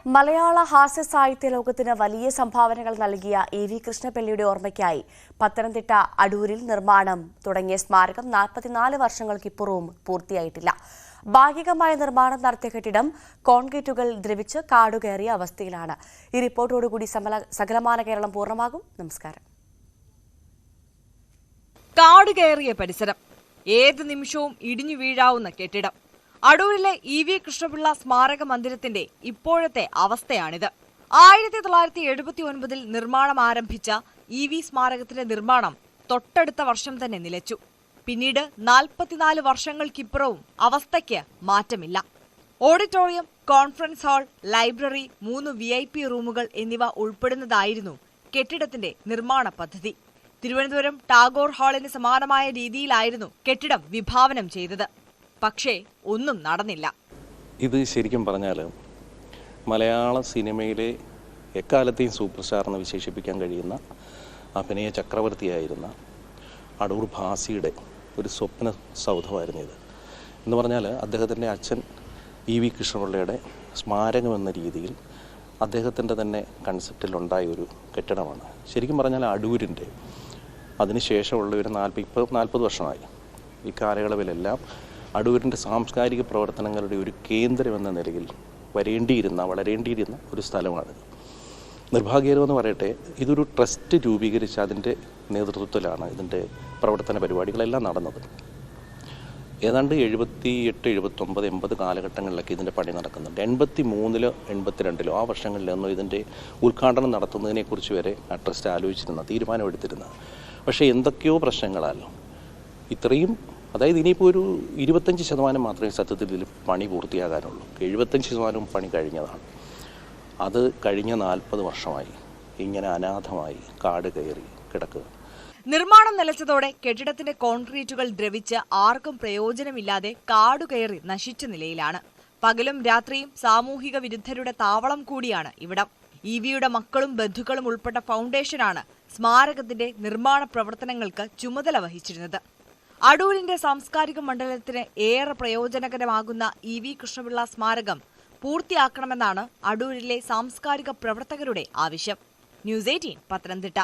മലയാള ഹാസ്യ സാഹിത്യ ലോകത്തിന് വലിയ സംഭാവനകൾ നൽകിയ എ.വി. കൃഷ്ണപിള്ളയുടെ ഓർമ്മയ്ക്കായി പത്തനംതിട്ട അടൂരിൽ നിർമ്മാണം തുടങ്ങിയ സ്മാരകം 44 വർഷങ്ങൾക്കിപ്പുറവും പൂർത്തിയായിട്ടില്ല. ഭാഗികമായ നിർമ്മാണം നടത്തിയ കെട്ടിടം കോൺക്രീറ്റുകൾ ദ്രവിച്ച് കാടുകയറിയ അവസ്ഥയിലാണ്. ഈ റിപ്പോർട്ടോടുകൂടി സകലമാന കേരളം പൂർണ്ണമാകും. നമസ്കാരം. കാടുകയറിയ പരിസരം, ഏത് നിമിഷവും ഇടിഞ്ഞു വീഴാവുന്ന കെട്ടിടം. അടൂരിലെ ഇ.വി. കൃഷ്ണപിള്ള സ്മാരക മന്ദിരത്തിന്റെ ഇപ്പോഴത്തെ അവസ്ഥയാണിത്. 1979 നിർമ്മാണം ആരംഭിച്ച ഇ.വി. സ്മാരകത്തിന്റെ നിർമ്മാണം തൊട്ടടുത്ത വർഷം തന്നെ നിലച്ചു. പിന്നീട് 44 വർഷങ്ങൾക്കിപ്പുറവും അവസ്ഥയ്ക്ക് മാറ്റമില്ല. Auditorium, conference hall, library, 3 VIP റൂമുകൾ എന്നിവ ഉൾപ്പെടുന്നതായിരുന്നു കെട്ടിടത്തിന്റെ നിർമ്മാണ പദ്ധതി. തിരുവനന്തപുരം ടാഗോർ ഹാളിന് സമാനമായ രീതിയിലായിരുന്നു കെട്ടിടം വിഭാവനം ചെയ്തത്. പക്ഷേ ഒന്നും നടന്നില്ല. ഇത് ശരിക്കും പറഞ്ഞാൽ മലയാള സിനിമയിലെ എക്കാലത്തെയും സൂപ്പർ സ്റ്റാർ എന്ന് വിശേഷിപ്പിക്കാൻ കഴിയുന്ന അഭിനയ ചക്രവർത്തിയായിരുന്ന അടൂർ ഭാസിയുടെ ഒരു സ്വപ്ന സൗധമായിരുന്നു ഇത്. എന്ന് പറഞ്ഞാൽ അദ്ദേഹത്തിൻ്റെ അച്ഛൻ ഇ.വി. കൃഷ്ണപിള്ളയുടെ സ്മാരകം എന്ന രീതിയിൽ അദ്ദേഹത്തിൻ്റെ തന്നെ കൺസെപ്റ്റിലുണ്ടായ ഒരു കെട്ടിടമാണ്. ശരിക്കും പറഞ്ഞാൽ അടൂരിൻ്റെ അതിനുശേഷമുള്ള ഒരു 40 വർഷമായി ഈ കാലയളവിലെല്ലാം അടൂരിൻ്റെ സാംസ്കാരിക പ്രവർത്തനങ്ങളുടെ ഒരു കേന്ദ്രമെന്ന നിലയിൽ വളരേണ്ടിയിരുന്ന ഒരു സ്ഥലമാണിത്. നിർഭാഗ്യകരമെന്ന് പറയട്ടെ, ഇതൊരു ട്രസ്റ്റ് രൂപീകരിച്ച് അതിൻ്റെ നേതൃത്വത്തിലാണ് ഇതിൻ്റെ പ്രവർത്തന പരിപാടികളെല്ലാം നടന്നത്. ഏതാണ്ട് 78, 79, 80 കാലഘട്ടങ്ങളിലൊക്കെ ഇതിൻ്റെ പണി നടക്കുന്നുണ്ട്. 83, 82 ആ വർഷങ്ങളിലൊന്നും ഇതിൻ്റെ ഉദ്ഘാടനം നടത്തുന്നതിനെക്കുറിച്ച് വരെ ആ ട്രസ്റ്റ് ആലോചിച്ചിരുന്ന, തീരുമാനമെടുത്തിരുന്ന. പക്ഷേ എന്തൊക്കെയോ പ്രശ്നങ്ങളാൽ ഇത്രയും, അതായത് ഇനിയിപ്പോൾ ഒരു 25% മാത്രമേ സത്യത്തിൽ ഇതിൽ പണി പൂർത്തിയാകാനുള്ളൂ. 75% പണി കഴിഞ്ഞതാണ്. അത് കഴിഞ്ഞ 40 വർഷമായി ഇങ്ങനെ അനാഥമായി കാട് കയറി കിടക്കുക. നിർമ്മാണം നിലച്ചതോടെ കെട്ടിടത്തിന്റെ കോൺക്രീറ്റുകൾ ദ്രവിച്ച് ആർക്കും പ്രയോജനമില്ലാതെ കാടുകയറി നശിച്ച നിലയിലാണ്. പകലും രാത്രിയും സാമൂഹിക വിരുദ്ധരുടെ താവളം കൂടിയാണ് ഇവിടം. ഇ.വി.യുടെ മക്കളും ബന്ധുക്കളും ഉൾപ്പെട്ട ഫൗണ്ടേഷനാണ് സ്മാരകത്തിന്റെ നിർമ്മാണ പ്രവർത്തനങ്ങൾക്ക് ചുമതല വഹിച്ചിരുന്നത്. അടൂരിന്റെ സാംസ്കാരിക മണ്ഡലത്തിന് ഏറെ പ്രയോജനകരമാകുന്ന ഇ.വി. കൃഷ്ണപിള്ള സ്മാരകം പൂർത്തിയാക്കണമെന്നാണ് അടൂരിലെ സാംസ്കാരിക പ്രവർത്തകരുടെ ആവശ്യം. ന്യൂസ് 18 പത്തനംതിട്ട.